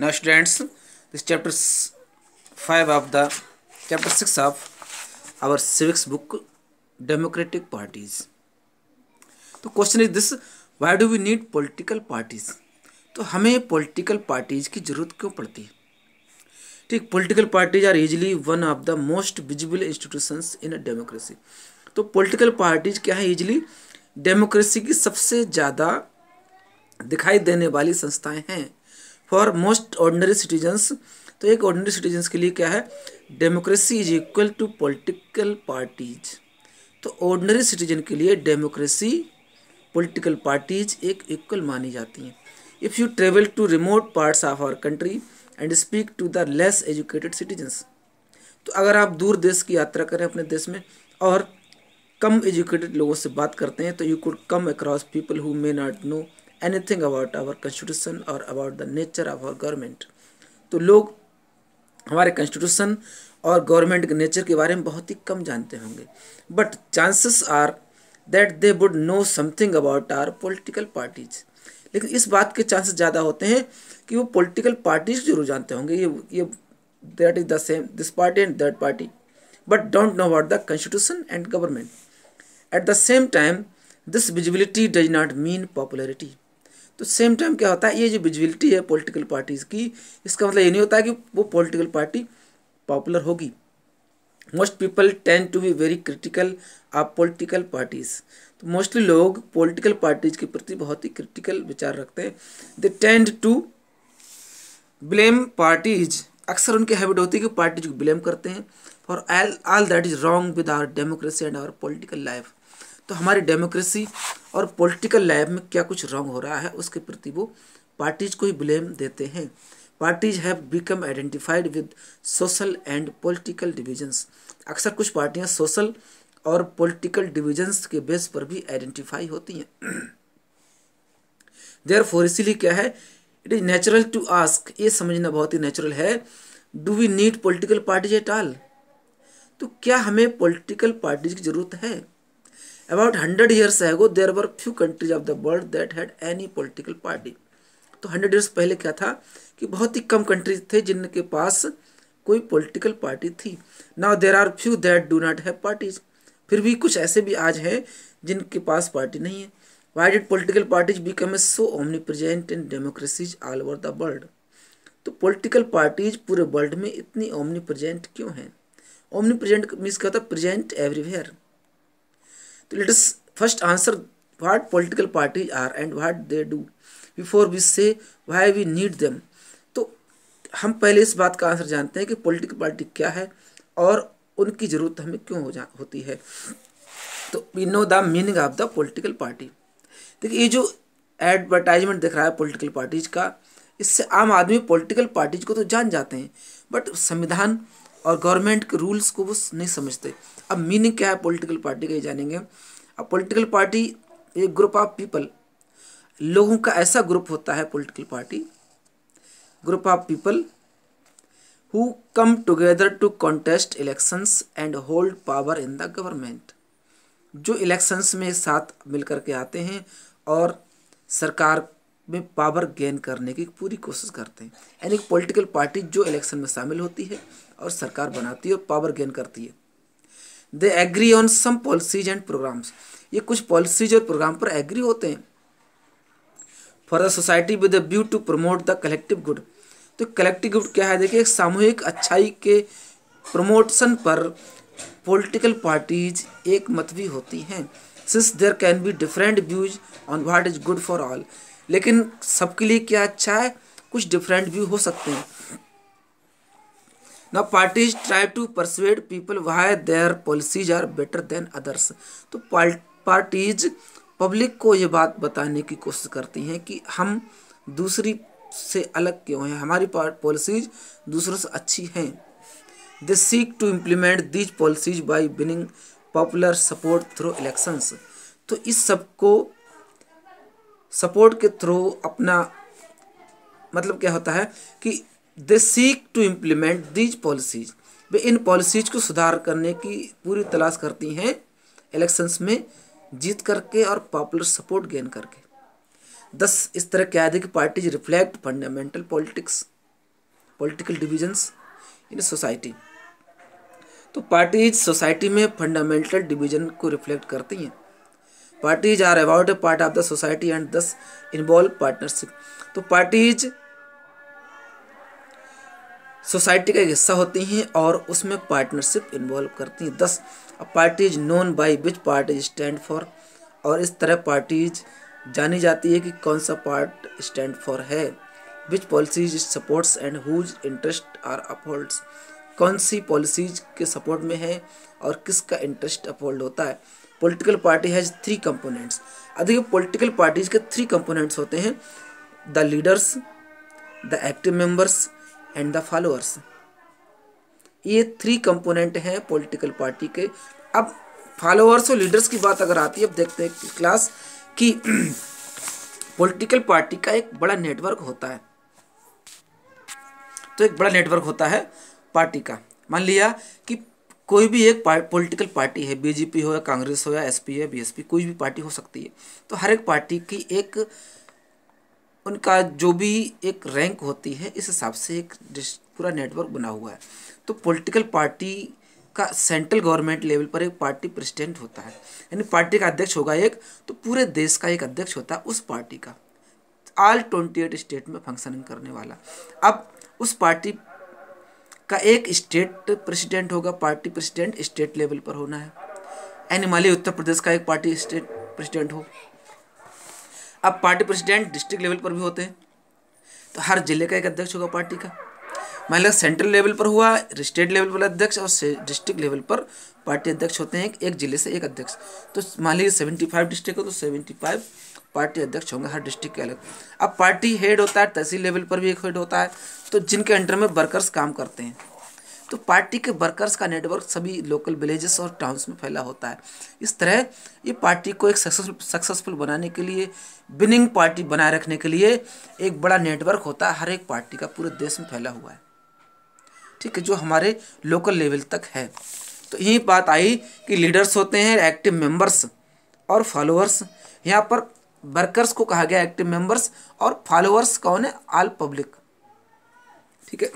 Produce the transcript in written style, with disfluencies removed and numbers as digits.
Now students, this chapter 5 of the chapter 6 of our civics book, democratic parties. तो question is this, why do we need political parties. तो हमें political parties की जरूरत क्यों पड़ती है। ठीक, political parties are easily one of the most visible institutions in a democracy. तो पॉलिटिकल पार्टीज क्या है, इजिली डेमोक्रेसी की सबसे ज़्यादा दिखाई देने वाली संस्थाएं हैं। फॉर मोस्ट ऑर्डिनरी सिटीजन्स, तो एक ऑर्डिनरी सिटीजन्स के लिए क्या है, democracy is equal to political parties. तो ऑर्डिनरी सिटीजन के लिए डेमोक्रेसी पॉलिटिकल पार्टीज एक इक्वल मानी जाती हैं। If you travel to remote parts of our country and speak to the less educated citizens, तो अगर आप दूर देश की यात्रा करें अपने देश में और कम एजुकेटेड लोगों से बात करते हैं, तो you could come across people who may not know anything about our constitution और about the nature of our government. तो लोग हमारे कॉन्स्टिट्यूशन और गवर्नमेंट के नेचर के बारे में बहुत ही कम जानते होंगे, but chances are that they would know something about our political parties. लेकिन इस बात के चांसेस ज़्यादा होते हैं कि वो पॉलिटिकल पार्टीज जरूर जानते होंगे, ये that is the same this party and that party, but don't know about the constitution and government. At the same time this visibility does not mean popularity. तो सेम टाइम क्या होता है, ये जो विजिबिलिटी है पॉलिटिकल पार्टीज़ की, इसका मतलब ये नहीं होता है कि वो पॉलिटिकल पार्टी पॉपुलर होगी। Most people tend to be very critical of political parties. तो मोस्टली लोग पॉलिटिकल पार्टीज के प्रति बहुत ही क्रिटिकल विचार रखते हैं। They tend to blame parties, अक्सर उनकी हैबिट होती है कि पार्टीज को ब्लेम करते हैं for all that is wrong with our democracy and our political life. तो हमारी डेमोक्रेसी और पॉलिटिकल लाइफ में क्या कुछ रॉन्ग हो रहा है उसके प्रति वो पार्टीज को ही ब्लेम देते हैं। Parties have become identified with social and political divisions. अक्सर कुछ पार्टियां सोशल और पॉलिटिकल डिविजन्स के बेस पर भी आइडेंटिफाई होती हैं। देयरफॉर इसीलिए क्या है, it is natural to ask, ये समझना बहुत ही नेचुरल है, do we need political parties at all. तो क्या हमें पॉलिटिकल पार्टीज की जरूरत है। About 100 years ago there were few countries of the world that had any political party। तो 100 years पहले क्या था कि बहुत ही कम कंट्रीज थे जिनके पास कोई पॉलिटिकल पार्टी थी। Now there are few that do not have parties, फिर भी कुछ ऐसे भी आज हैं जिनके पास पार्टी नहीं है। Why did political parties become a so omni present in democracies all over the world. तो पॉलिटिकल पार्टीज पूरे वर्ल्ड में इतनी ओमनी प्रेजेंट क्यों हैं। ओमनी प्रेजेंट मीन्स क्या होता है, प्रेजेंट एवरीवेयर। तो let us first answer what political parties are and what they do before we say why we need them. तो हम पहले इस बात का आंसर जानते हैं कि पॉलिटिकल पार्टी क्या है और उनकी ज़रूरत हमें क्यों होती है। तो we know the meaning of the political party. देखिए ये जो एडवर्टाइजमेंट दिख रहा है पॉलिटिकल पार्टीज का, इससे आम आदमी पॉलिटिकल पार्टीज को तो जान जाते हैं, बट संविधान और गवर्नमेंट के रूल्स को वो नहीं समझते। अब मीनिंग क्या है पॉलिटिकल पार्टी का, ये जानेंगे। अब पॉलिटिकल पार्टी एक ग्रुप ऑफ पीपल, लोगों का ऐसा ग्रुप होता है political party, group of people who come together to contest elections and hold power in the government. जो इलेक्शंस में साथ मिलकर के आते हैं और सरकार में पावर गेन करने की पूरी कोशिश करते हैं। यानी पॉलिटिकल पार्टी जो इलेक्शन में शामिल होती है और सरकार बनाती है और पावर गेन करती है। They agree on some policies and programmes, ये कुछ पॉलिसीज और प्रोग्राम पर एग्री होते हैं। For the society with a view to promote the collective good. तो कलेक्टिव गुड क्या है, देखिए सामूहिक अच्छाई के प्रमोशन पर पॉलिटिकल पार्टीज एक मत भी होती हैं। Since there can be different views on what is good for all, लेकिन सबके लिए क्या अच्छा है, कुछ डिफरेंट व्यू हो सकते हैं। Now parties try to persuade people why their policies are better than others। तो पार्टीज पब्लिक को ये बात बताने की कोशिश करती हैं कि हम दूसरी से अलग क्यों हैं, हमारी पॉलिसीज दूसरों से अच्छी हैं। They seek to implement these policies by winning popular support through elections. तो इस सब को सपोर्ट के थ्रू अपना मतलब क्या होता है कि they seek to implement these policies, वे इन पॉलिसीज को सुधार करने की पूरी तलाश करती हैं इलेक्शंस में जीत करके और पॉपुलर सपोर्ट गेन करके। 10 इस तरह क्या है कि parties reflect fundamental politics. Political divisions in society. तो पार्टीज सोसाइटी में फंडामेंटल डिवीजन को रिफ्लेक्ट करती हैं। Parties are about a part of the society and thus involve partnership. तो पार्टीज सोसाइटी का एक हिस्सा होती हैं और उसमें पार्टनरशिप इन्वॉल्व करती हैं। दस parties known by which party stand for, और इस तरह पार्टीज जानी जाती है कि कौन सा पार्ट स्टैंड फॉर है, which policies supports and whose interest are upholds, कौन सी पॉलिसीज के सपोर्ट में है और किसका इंटरेस्ट अपहोल्ड होता है। Political party has 3 components. अधिक पॉलिटिकल पार्टीज के 3 कंपोनेंट्स होते हैं, the leaders, the active members and the followers. ये 3 कंपोनेंट हैं पॉलिटिकल पार्टी के। अब फॉलोअर्स और लीडर्स की बात अगर आती है, अब देखते हैं क्लास कि पॉलिटिकल पार्टी का एक बड़ा नेटवर्क होता है। तो एक बड़ा नेटवर्क होता है पार्टी का। मान लिया कि कोई भी एक पॉलिटिकल पार्टी है, बीजेपी हो या कांग्रेस हो या एसपी है, बीएसपी, कोई भी पार्टी हो सकती है। तो हर एक पार्टी की एक उनका जो भी एक रैंक होती है, इस हिसाब से एक पूरा नेटवर्क बना हुआ है। तो पॉलिटिकल पार्टी का सेंट्रल गवर्नमेंट लेवल पर एक पार्टी प्रेसिडेंट होता है, यानी पार्टी का अध्यक्ष होगा एक, तो पूरे देश का एक अध्यक्ष होता है उस पार्टी का, ऑल 28 स्टेट में फंक्शनिंग करने वाला। अब उस पार्टी का एक स्टेट प्रेसिडेंट होगा, पार्टी प्रेसिडेंट स्टेट लेवल पर होना है। यानी मान लीजिए उत्तर प्रदेश का एक पार्टी स्टेट प्रेसिडेंट हो। अब पार्टी प्रेसिडेंट डिस्ट्रिक्ट लेवल पर भी होते हैं, तो हर जिले का एक अध्यक्ष होगा पार्टी का। मान लिया सेंट्रल लेवल पर हुआ, स्टेट लेवल पर अध्यक्ष और डिस्ट्रिक्ट लेवल पर पार्टी अध्यक्ष होते हैं, एक जिले से एक अध्यक्ष। तो मान लीजिए 75 डिस्ट्रिक्ट हो तो 75 पार्टी अध्यक्ष होंगे हर डिस्ट्रिक्ट के अलग। अब पार्टी हेड होता है, तहसील लेवल पर भी एक हेड होता है, तो जिनके अंडर में वर्कर्स काम करते हैं। तो पार्टी के वर्कर्स का नेटवर्क सभी लोकल विलेजेस और टाउन्स में फैला होता है। इस तरह ये पार्टी को एक सक्सेसफुल बनाने के लिए, विनिंग पार्टी बनाए रखने के लिए एक बड़ा नेटवर्क होता है हर एक पार्टी का, पूरे देश में फैला हुआ है, ठीक है, जो हमारे लोकल लेवल तक है। तो यही बात आई कि लीडर्स होते हैं, एक्टिव मेंबर्स और फॉलोअर्स। यहाँ पर वर्कर्स को कहा गया एक्टिव मेंबर्स और फॉलोअर्स कौन है, ऑल पब्लिक, ठीक है।